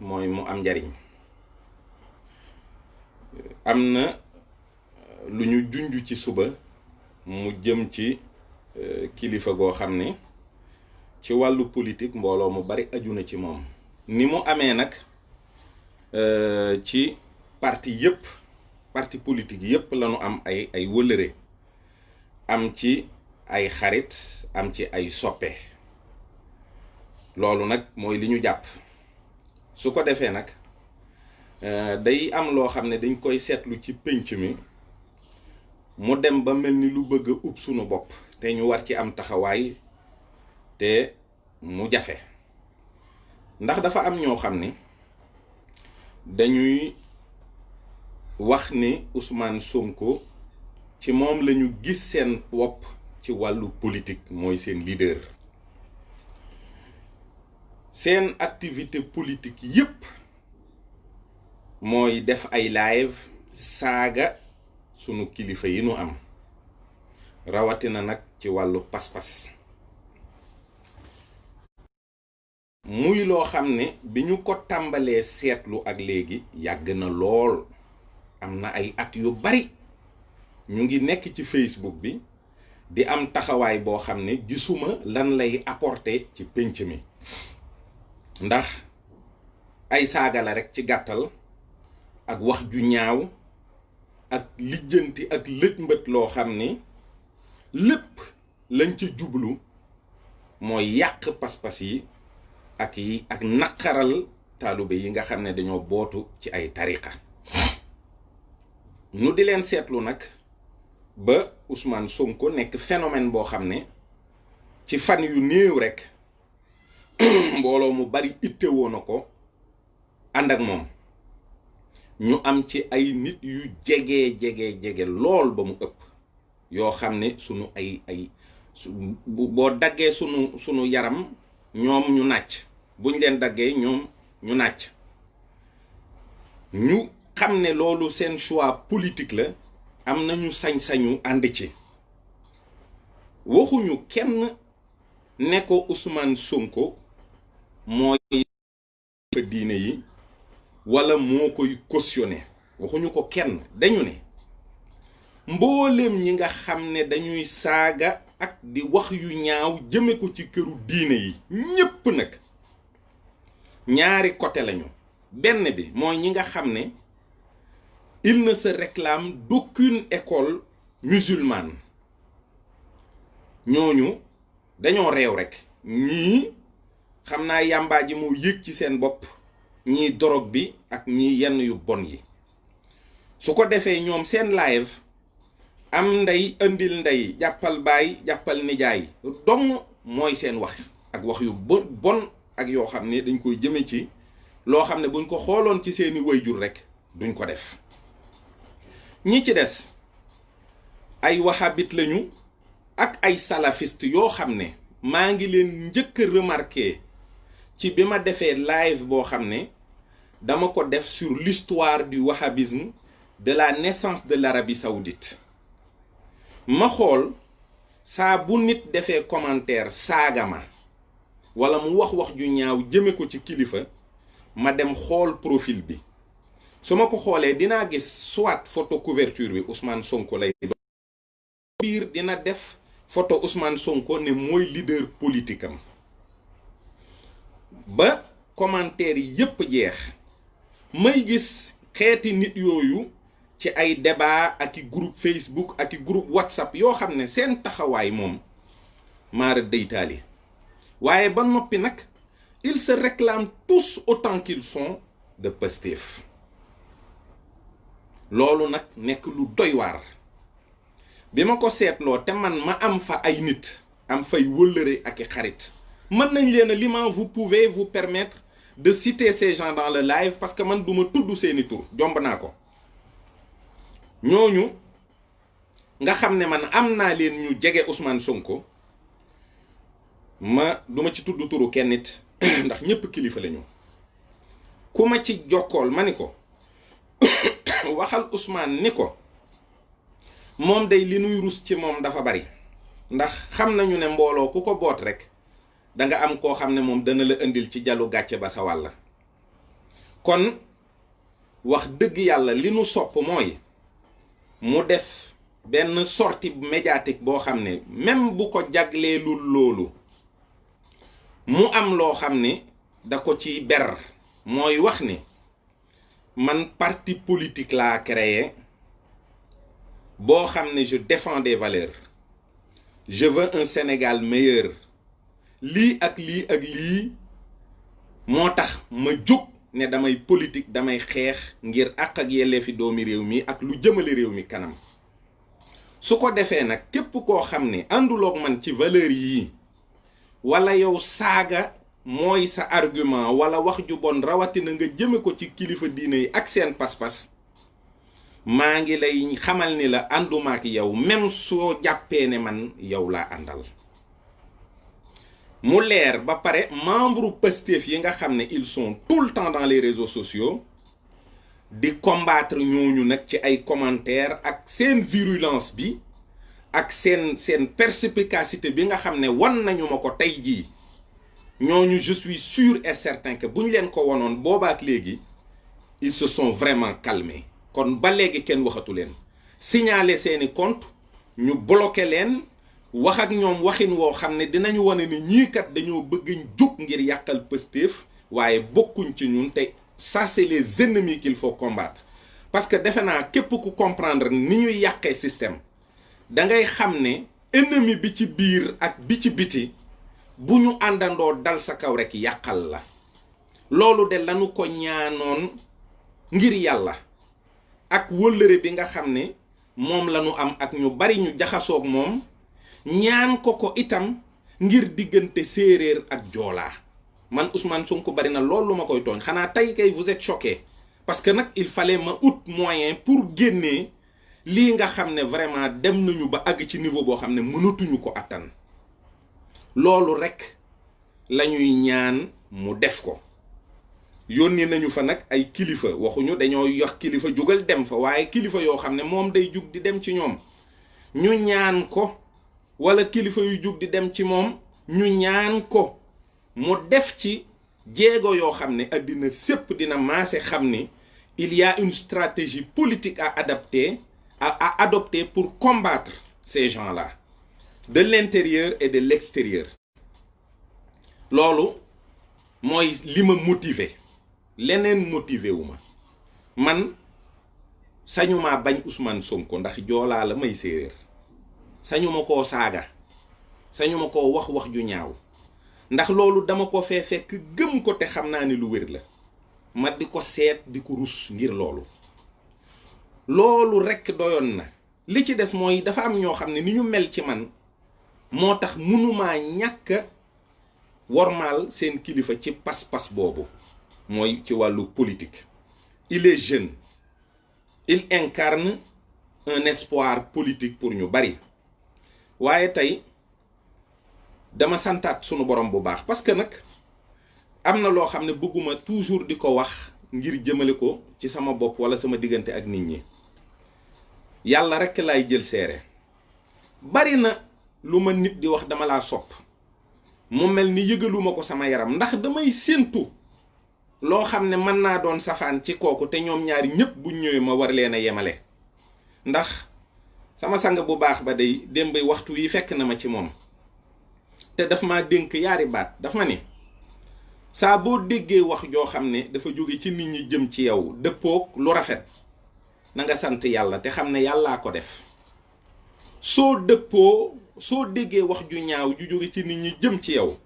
mooy mu am njariñ. am na lu ñu junj ci suba mu jëm ci kilifa goo xam ne ci wàllu politique mbooloo mu bari aju na ci moom. ni mu amee nag ci parti politique yépp lañu am ay wëllëre, am ci ay xarit, am ci ay soppe. loolu nag mooy li ñu jàpp. su ko defee nag day am loo xam ne dañ koy seetlu ci pénc mi mu dem ba mel ni lu bëgg a ub sunu bopp te ñu war ci am taxawaay te mu jafe. ndax dafa am ñoo xam ne dañuy wax ni Ousmane Sonko ci moom lañu gis seen bopp ci wàllu politique, mooy seen leader. seen activité politique yépp mooy def ay live saaga sunu kilifa yi nu am, rawatina nag ci wàllu pas-pas. muy loo xam ne bi ñu ko tàmbalee seetlu ak léegi yàgg na lool. am na ay at yu bari ñu ngi nekk ci Facebook bi di am taxawaay boo xam ne gisuma lan lay apporter ci pénc mi. ndax ay saaga la rekk ci gàttal, ak wax ju ñaaw, ak lijjanti ak lëj mbët loo xam ni lépp lañ ci jublu mooy yàq pas-pas yi ak naqaral taalibe yi nga xam ne dañoo bootu ci ay tariqa. nu di leen seetlu nag ba Ousmane Sonko nekk phénomène boo xam ne ci fan yu néew rekk mbooloo mu bari ittewoo na ko ànd ak moom. ñu am ci ay nit yu jege lool ba mu ëpp, yoo xam ne sunu boo daggee sunu yaram ñoom ñu nàcc, buñ leen daggee ñoom ñu nàcc. ñu xam ne loolu seen choix politique la, am nañu sañ-sañu ànd ci. waxuñu kenn ne ko Ousmane Sonko mooy diine yi wala moo koy cautionné, waxuñu ko kenn. dañu ne mbooleem ñi nga xam ne dañuy saaga ak di wax yu ñaaw jëme ko ci këru diine yi ñépp nag ñaari côté lañu. benn bi mooy ñi nga xam ne il ne se réclame d'aucune école musulmane. ñooñu dañoo réew rekk. ñii xam naa yàmbaa ji moo yëg ci seen bopp, ñii dorog bi ak ñii yenn yu bon yi. su ko defee ñoom seen live am ndey indil ndey, jàppal baay jàppal nijaay dong mooy seen wax, ak wax yu bon ak yoo xam ne dañ koy jëme ci loo xam ne buñ ko xooloon ci seeni wayjur rekk duñ ko def. ñi ci des ay wahabit lañu ak ay salafiste yoo xam ne maa ngi leen njëkk a remarqué ci bi ma defee live boo xam ne dama ko def sur l'histoire du wahhabisme de la naissance de l'Arabie saoudite. ma xool saa bu nit defee commentaire saaga ma wala mu wax ju ñaaw jëme ko ci kilifa, ma dem xool profil bi. su ma ko xoolee dinaa gis soit photo couverture bi Ousmane Sonko lay doon, biir dina def photo Ousmane Sonko ne mooy leader politique am. ba commentaire yi yépp jeex may gis xeeti nit yooyu ci ay débat ak i groupe Facebook ak i groupe WhatsApp yoo xam ne seen taxawaay moom maara deytaali. waaye ba noppi nag ils se réclament tous autant qu'ils sont de Pastef. loolu nag nekk lu doy waar. bi ma ko seetloo te man ma am fa ay nit, am fay wëllëre ak i xarit, mën nañ leen a liman vous pouvez vous permettre de citer ces gens dans le live parce que man duma tudd seeni tur, jomb naa ko. ñooñu nga xam ne man am naa leen ñu jege Ousmane Sonko, duma ci tudd turu kenn nit ndax ñépp kilifa lañu. ku ma ci jokkool ma ni ko waxal Ousmane ni ko moom day li nuy rus ci moom dafa bari, ndax xam nañu ne mbooloo ku ko boot rekk danga am koo xam ne moom dana la indil ci jalu gàcce ba sa wàll. kon wax dëgg yàlla li nu sopp mooy mu def benn sortie médiatique boo xam ne même bu ko jagleelul loolu mu am loo xam ne da ko ci ber mooy wax ni man parti politique laa créé boo xam ne je défends des valeurs, je veux un Sénégal meilleur, lii ak lii ak lii moo tax ma jóg ne damay politique, damay xeex ngir àq ak yelleefi doomi réew mi ak lu jëmale réew mi kanam. su ko defee nag képp koo xam ne ànduloog man ci valeur yii wala yow saaga mooy sa argument wala wax ju bon rawatina nga jëme ko ci kilifa diine yi ak seen pas-pas, maa ngi lay xamal ni la ànduma ak yow même soo jàppee ne man yow laa àndal. mu leer ba pare membre Pastef yi nga xam ne ils sont tout le temps dans les réseaux sociaux di combattre ñooñu nag ci ay commentaires ak seen virulence bi ak seen perspicacité bi nga xam ne wan nañu ma ko tey jii, ñooñu je suis sûr et certain que bu ñu leen ko wonoon boobaak léegi ils se sont vraiment calmés. kon ba léegi kenn waxatu leen, signaler seeni compte ñu bloqué leen, wax ak ñoom waxin woo xam ne dinañu wane ni ñii kat dañoo bëgg jóg ngir yàqal Pastef waaye bokkuñ ci ñun te ça c'est les ennemis qu'il faut combattre. parce que defe naa képp ku comprendre ni ñuy yàqee système da ngay xam ne ennemi bi ci biir ak bi ci biti bu ñu àndandoo dal sa kaw rek yàqal la. loolu de lañu ko ñaanoon ngir yàlla ak wëllëre bi nga xam ne moom lañu am ak ñu bari ñu jaxasoog moom, ñaan ko itam ngir diggante séeréer ak joolaa. man Ousmane Sonko bari na loolu ma koy tooñ, xanaa tey kay vous êtes choqué parce que nag il fallait ma ut moyen pour génnee lii nga xam ne vraiment dem nañu ba àgg ci niveau boo xam ne mënatuñu ko attan. loolu rekk lañuy ñaan mu def ko. yónni nañu fa nag ay kilifa, waxuñu dañoo yox kilifa jógal dem fa, waaye kilifa yoo xam ne moom day jug di dem ci ñoom ñu ñaan ko, wala kilifa yu jug di dem ci moom ñu ñaan ko mu def ci jéego yoo xam ne àddina sépp dina maase xam ni il y a une stratégie politique à adopter pour combattre ces gens-là de l'intérieur et de l'extérieur. loolu mooy li ma motiver, leneen motiver wu ma. man sañuma bañ Ousmane Sonko ndax joolaa la may séeréer, sañuma koo saaga, sañuma koo wax ju ñaaw, ndax loolu dama ko fee fekk gëm ko te xam naa ni lu wér la, ma di ko seet di ko rus ngir loolu rekk doyoon na. li ci des mooy dafa am ñoo xam ne ni ñu mel ci man moo tax mënumaa ñàkk wormaal seen kilifa ci pas-pas boobu, mooy ci wàllu politique. il est jeune, il incarne un espoir politique pour ñu bari, waaye tey dama santaat sunu borom bu baax parce que nag am na loo xam ne bëgguma toujours di ko wax ngir jëmale ko ci sama bopp wala sama diggante ak nit ñi. yàlla rekk laay jël seere. bari na lu ma nit di wax dama laa sopp mu mel ni yëgaluma ko sama yaram ndax damay séentu loo xam ne mën naa doon safaan ci kooku te ñoom ñaari ñépp buñ ñëwee ma war leen a yemale. ndax sama sang bu baax ba day démb waxtu wi fekk na ma ci moom te daf ma dénk yaari baat. daf ma ne saa boo déggee wax joo xam ne dafa jóge ci nit ñi jëm ci yow dëppook lu rafet na nga sant yàlla te xam ne yàllaa ko def. soo déggee wax ju ñaaw ju jóge ci nit ñi jëm ci yow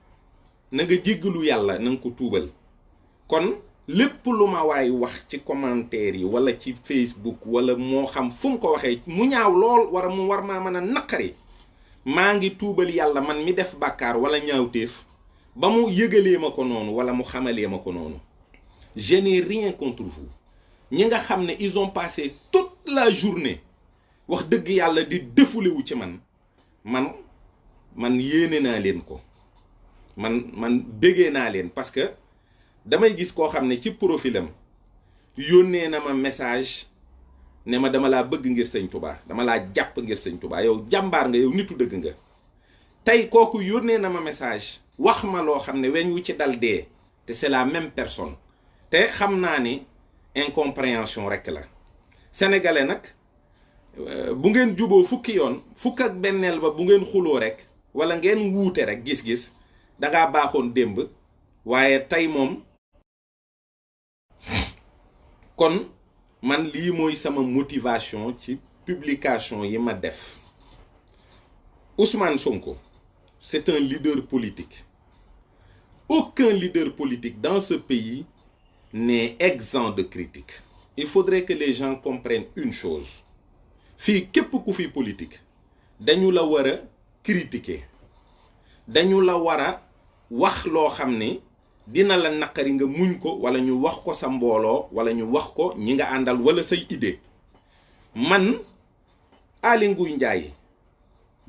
na nga jéggalu yàlla, na nga ko tuubal. kon lépp lu ma waay wax ci commentaire yi wala ci Facebook wala moo xam fu mu ko waxee mu ñaaw lool wara mu war maa mën a naqari, maa ngi tuubal yàlla man mi def bàkkaar wala ñaawteef ba mu yëgalee ma ko noonu wala mu xamalee ma ko noonu. je n'ai rien contre vous. ñi nga xam ne ils ont passé toute la journée wax dëgg yàlla di defulewu ci man yéene naa leen ko, man bégee naa leen parce que damay gis koo xam ne ci profilam yónnee na ma message ne ma dama laa bëgg ngir sëñ Touba, dama laa jàpp ngir sëñ Touba, yow jàmbaar nga, yow nitu dëgg nga. tey kooku yónnee na ma message wax ma loo xam ne weñ wu ci dal dee te c'est la même personne te xam naa ni incompréhension rek la sénégalais nag bu ngeen juboo fukki yoon fukk ak benneel ba bu ngeen xuloo rek wala ngeen wuute rek gis-gis dangaa baaxoon démb waaye tey moom kon man lii mooy sama motivation ci publication yi ma def Ousmane Sonko c'est un leader politique. Aucun leader politique dans ce pays n'est exempt de critique. Il faudrait que les gens comprennent une chose. Fii képp ku fi politique dañu la war a critiquer dañu la war a wax loo xam ne dina la naqari nga muñ ko wala ñu wax ko sa mbooloo wala ñu wax ko ñi nga àndal wala say idée. Man Aly Ngouille Ndiaye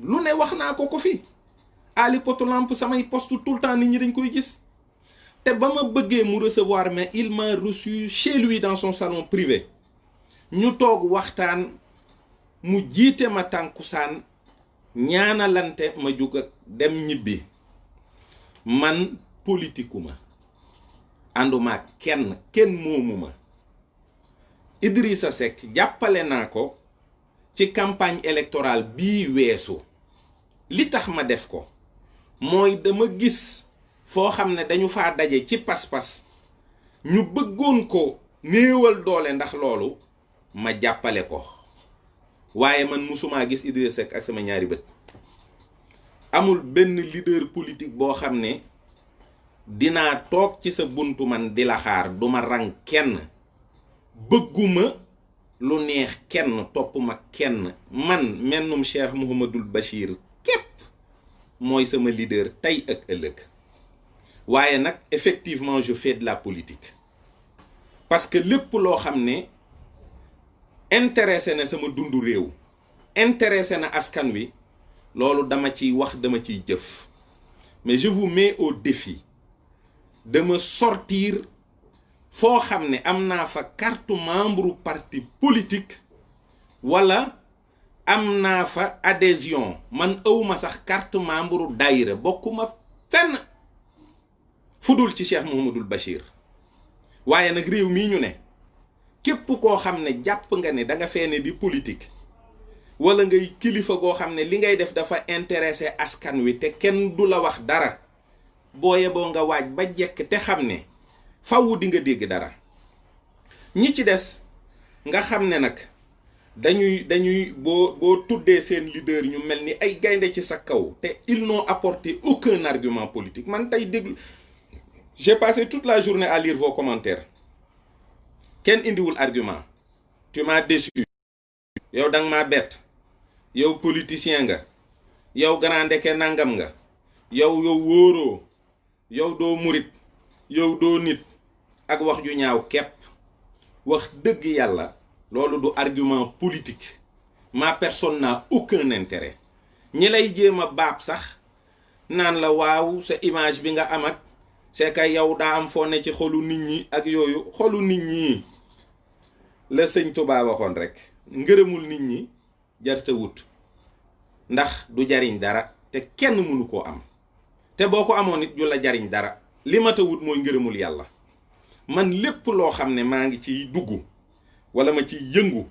lu ne wax naa ko fi Ali Poto Lampe samay poste tout le temps nit ñi dañ koy gis te ba ma bëggee mu recevoir mais il m'a reçu chez lui dans son salon privé ñu toog waxtaan mu jiite ma tànkusaan ñaanalante ma jug ak dem ñibbi man politikuma ànduma kenn moomuma Idrissa Seck jàppale naa ko ci campagne électorale bii weesu li tax ma def ko mooy dama gis foo xam ne dañu faa daje ci pas-pas ñu bëggoon ko néewal doole ndax loolu ma jàppale ko waaye man musumaa gis Idrissa Seck ak sama ñaari bët amul benn leader politique boo xam ne dinaa toog ci sa buntu man di la xaar duma rang kenn bëgguma lu neex kenn topp ma kenn man mennum Cheikh Mouhamadoul Bachir képp mooy sama leader tey ak ëllëg waaye nag effectivement je fais de la politique parce que lépp loo xam ne intéressé na sama dundu réew intéressé na askan wi loolu dama ciy wax dama ciy jëf mais je vous mets au défi de me sortir foo xam ne am naa fa carte membre parti politique wala am naa fa adhésion man awma sax carte membre daayira bokkuma fenn fudul ci Cheikh Mouhamadoul Bachir waaye nag réew mii ñu ne képp koo xam ne jàpp nga ne da nga fee ne di politique wala ngay kilifa goo xam ne li ngay def dafa intéressé askan wi te kenn du la wax dara booye boo nga waaj ba jekk te xam ne faww di nga dégg dara ñi ci des nga xam ne nag dañuy boo tuddee seen leader ñu mel ni ay gaynde ci sa kaw te ils n'ont apporté aucun argument politique man tey déglu j'ai passé toute la journée à lire vos commentaires kenn indiwul argument tu m'as déçu yow danga maa bett yow politicien nga yow grand ndeke nangam nga yow wóoroo yow doo murit yow doo nit ak wax ju ñaaw kepp wax dëgg yàlla loolu du argument politique ma personne n'a aucun intérêt ñi lay jéem a baab sax naan la waaw sa image bi nga am ak c'est que yow daa am foo ne ci xolu nit ñi ak yooyu xolu nit ñi la sëñ Tuubaa waxoon rek ngërëmul nit ñi jarta wut ndax du jariñ dara te kenn mënu koo am te boo ko amoon nit ju la jariñ dara li ma ta wut mooy ngërëmul yàlla man lépp loo xam ne maa ngi ciy dugg wala ma ciy yëngu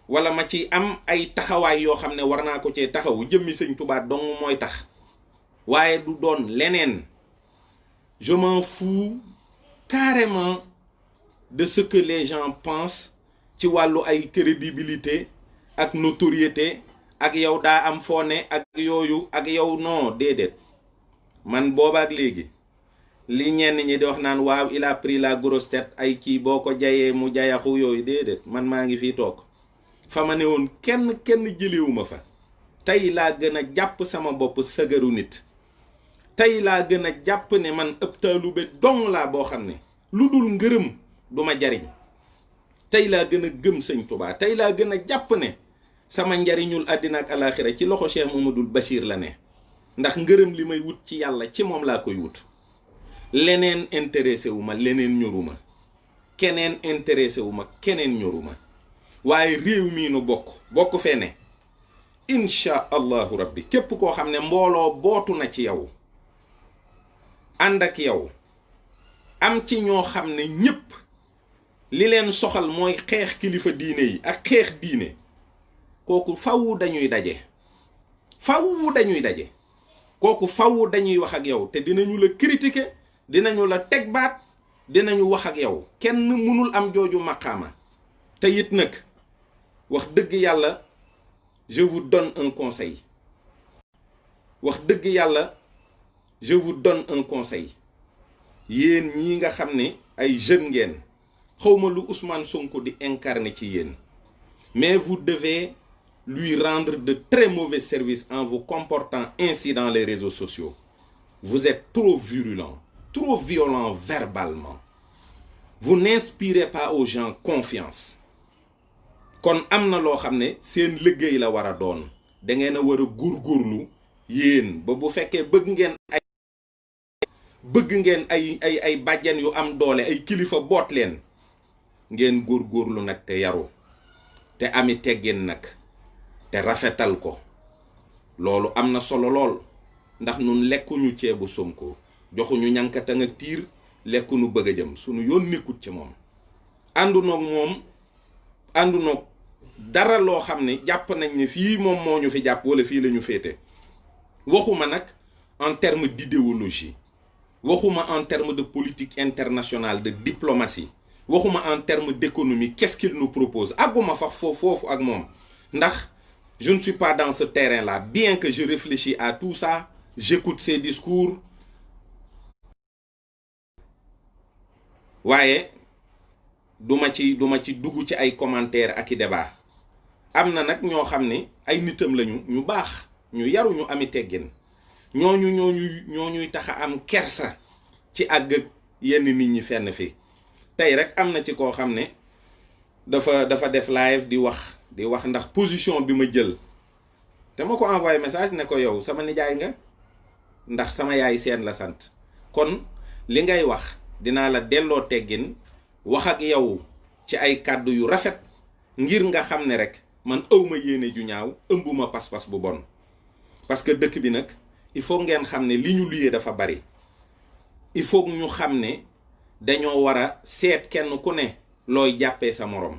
wala ma ciy am ay taxawaay yoo xam ne war naa ko cee taxawu jëmmi sëñ Tuubaa dong mooy tax waaye du doon leneen je m'en fous carrément de ce que les gens pensent ci wàllu ay crédibilité ak notoriété ak yow daa am foo ne ak yooyu ak yow non déedéet man boobaak léegi li ñenn ñi di wax naan waaw il a pris la grosse tête ay kii boo ko jayee mu jayaxu yooyu déedéet man maa ngi fii toog fa ma ne woon kenn jëlewuma fa tey laa gën a jàpp sama bopp sëgëru nit tey laa gën a jàpp ne man ëpp taalube dong laa boo xam ne lu dul ngërëm du ma jariñ tey laa gën a gëm sëñ Tuubaa tey laa gën a jàpp ne sama njariñul àddina ak alaaxira ci loxo Cheikh Mouhamadoul Bachir la ne ndax ngërëm li may wut ci yàlla ci moom laa koy wut leneen intéressé wu ma leneen ñoruma keneen intéressé wu ma keneen ñoruma waaye réew mii nu bokk fee ne incha allahu rabbi képp koo xam ne mbooloo bootu na ci yow ànd ak yow am ci ñoo xam ne ñépp li leen soxal mooy xeex kilifa diine yi ak xeex diine kooku faw dañuy daje kooku faw dañuy wax ak yow te dinañu la critiquer dinañu la teg baat dinañu wax ak yow kenn mënul am jooju maqaama te it nag wax dëgg yàlla je vous donne un conseil wax dëgg yàlla je vous donne un conseil yéen ñi nga xam ne ay jeunes ngeen xawma lu Ousmane Sonko di incarner ci yéen mais vous devez lui rendre de très mauvais services en vous comportant ainsi dans les réseaux sociaux. Vous êtes trop virulent, trop violent verbalement. Vous n'inspirez pas aux gens confiance. Kon amna lo xamné seen liggéey la wara doon da ngeen a wara góorgóorlu yéen ba bu fekkee bëgg ngeen ay bàjjen yu am doole ay kilifa boot leen ngeen góorgóorlu nag te yaru te ami teggin nag te rafetal ko loolu am na solo lool ndax nun lekkuñu ceebu Sonko joxuñu ñankatang ak tiir lekkuñu bëgg a jëm sunu yoon nekkut ci moom àndunoog dara loo xam ne jàpp nañ ne fii moom moo ñu fi jàpp wala fii la ñu féete waxuma nag en termes d'idéologie waxuma en termes de politique internationale de diplomatie waxuma en termes d'économie qu'est-ce qu'il nous propose àgguma fa foofu ak moom ndax je ne suis pas dans ce terrain-là bien que je réfléchis à tout ça j'écoute ses discours waaye duma ci dugg ci ay commentaires ak i débat am na nag ñoo xam ne ay nitam lañu ñu baax ñu yaru ñu ami teggin ñooñuy tax a am kersa ci àgg ak yenn nit ñi fenn fi tey rek am na ci koo xam ne dafa def live di wax ndax position bi ma jël te ma ko envoyé message ne ko yow sama nijaay nga ndax sama yaay seen la sant kon li ngay wax dinaa la delloo teggin wax ak yow ci ay kàddu yu rafet ngir nga xam ne rek man awma yéene ju ñaaw ëmbuma pas-pas bu bon parce que dëkk bi nag il faut ngeen xam ne li ñu luyee dafa bari il faut ñu xam ne dañoo war a seet kenn ku ne looy jàppee sa morom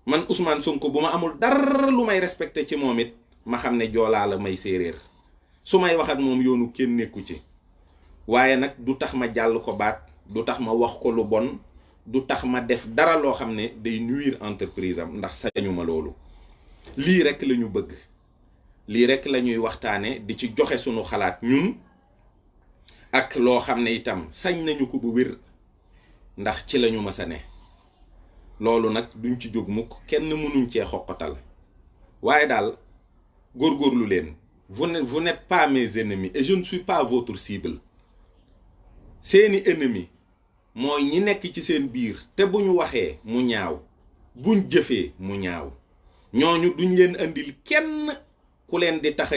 man Ousmane Sonko bu ma amul dara lu may respecté ci moom it ma xam ne joolaa la may séeréer su may wax ak moom yoonu kenn nekku ci waaye nag du tax ma jàll ko baat du tax ma wax ko lu bon du tax ma def dara loo xam ne day nuire entreprise am ndax sañu ma loolu lii rek la ñu bëgg lii rek la ñuy waxtaane di ci joxe sunu xalaat ñun ak loo xam ne itam sañ nañu ko bu wér ndax ci lañu mës a ne loolu nag duñ ci jóg mukk kenn mënuñ cee xoqatal waaye daal góorgóorlu leen vous n'êtes pas mes ennemis et je ne suis pas votre cible seeni ennemi mooy ñi nekk ci seen biir te bu ñu waxee mu ñaaw buñ jëfee mu ñaaw ñooñu duñ leen andil kenn ku leen di tax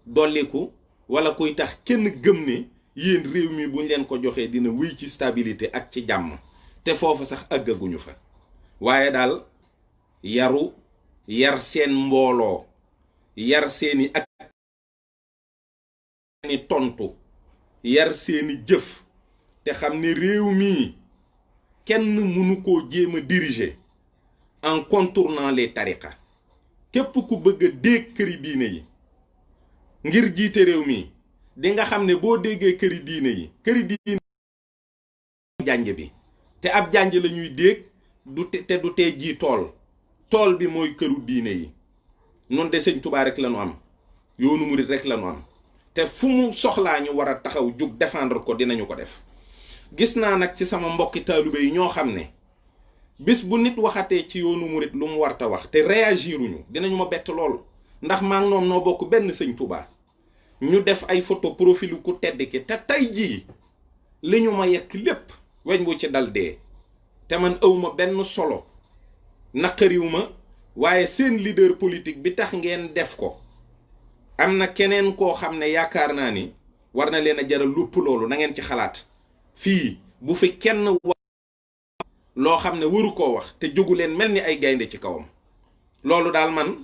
dolliku wala kuy tax kenn gëm ne yéen réew mi buñ leen ko joxee dina wéy ci stabilité ak ci jàmm te foofu sax àggaguñu fa waaye daal yaru yar seen mbooloo yar seeni ak seeni tontu yar seeni jëf te xam ne réew mi kenn mënu koo jéem a diriger en contournant les tariqa képp ku bëgg a dégg këri diine yi ngir jiite réew mi di nga xam ne boo déggee këri diine jànj bi te ab jànj la ñuy dégg te du tee ji tool bi mooy këru diine yi noonu de sëñ Tuubaa rek la ñu am yoonu murit rek la ñu am te fu mu soxlaa ñu war a taxaw jug défendre ko dinañu ko def gis naa nag ci sama mbokki taalibe yi ñoo xam ne bis bu nit waxatee ci yoonu murit lu mu warta wax te réagiruñu dinañu ma bett lool ndax maa ngi noom noo bokk benn sëñ Tuubaa ñu def ay photo profilu ku tedd ki te tey jii li ñu ma yekk lépp weñ bu ci dal dee te man awma benn solo naqariwuma waaye seen leader politique bi tax ngeen def ko am na keneen koo xam ne yaakaar naa ni war na leen a jaral lupp loolu na ngeen ci xalaat fii bu fi kenn wax loo xam ne waru koo wax te jógu leen mel ni ay gaynde ci kawam loolu daal man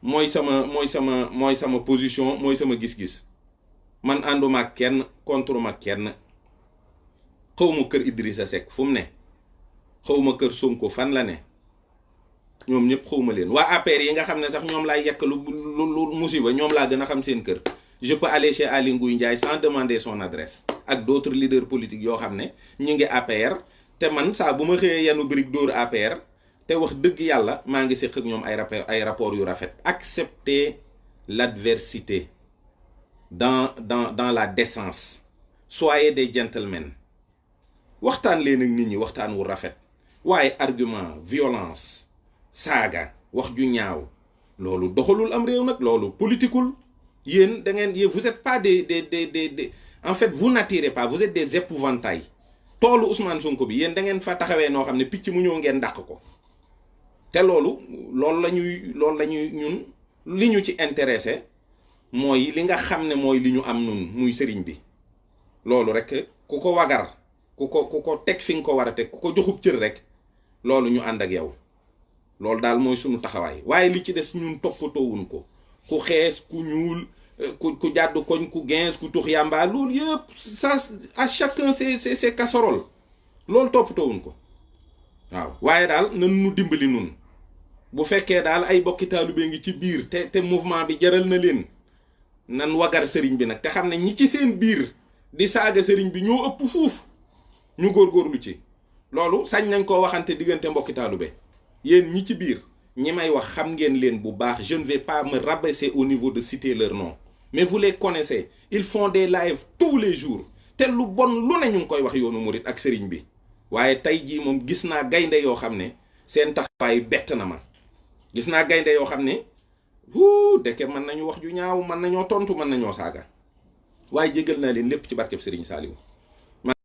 mooy sama position mooy sama gis-gis man ànduma ak kenn contre ma kenn xawma kër Idrissa Seck fu mu ne xawma kër Sonko fan la ne ñoom ñëpp xawma leen waa APR yi nga xam ne sax ñoom laay yekk lu musiba ñoom laa gën a xam seen kër. Je peux aller chez Aly Ngouille Ndiaye sans demander son adresse ak d'autres leaders politiques yoo xam ne ñi ngi APR te man saa bu ma xëyee yanu brique dóor APR te wax dëgg yàlla maa ngi séq ak ñoom ay rapport yu rafet. Accepter l'adversité dans la décence. Soyez des gentlemen. waxtaan leen ak nit ñi waxtaan wu rafet waaye argument violence saaga wax ju ñaaw loolu doxalul am réew nag loolu politikul yéen da ngeen vous êtes pas des en fait vous n'attirez pas, vous êtes des épouvantails toolu Ousmane Sonko bi yéen da ngeen fa taxawee noo xam ne picc mu ñëw ngeen dàq ko te loolu la ñuy ñun li ñu ci intéressé mooy li nga xam ne mooy li ñu am nun muy sëriñ bi loolu rek ku ko wagar ku ko teg fi nga ko war a teg ku ko joxub cër rek loolu ñu ànd ak yow loolu daal mooy sunu taxawaay waaye li ci des ñun toppatoowuñ ko ku xees ku ñuul ku jàdd koñ ku gens ku tux yàmbaa loolu yëpp ça à chacun ses casseroles loolu toppatoowuñ ko waaw waaye daal nan nu dimbali nun bu fekkee daal ay bokki taalibe ngi ci biir te mouvement bi jaral na leen nan wagar sëriñ bi nag te xam ne ñi ci seen biir di saaga sëriñ bi ñoo ëpp fuuf ñu góorgóorlu ci loolu sañ nañ koo waxante diggante mbokki taalibe yéen ñi ci biir ñi may wax xam ngeen leen bu baax. Je ne vais pas me rabaisser au niveau de citer leur nom mais vous les connaissez, ils font des lives tous les jours te lu bon lu ne ñu ngi koy wax yoonu murit ak sëriñ bi waaye tey jii moom gis naa gaynde yoo xam ne seen taxawaay bett na ma. gis naa gaynde yoo xam ne deke mën nañu wax ju ñaaw mën nañoo tontu mën nañoo saaga waaye jégal naa leen lépp ci barkeb Sëriñ Saaliw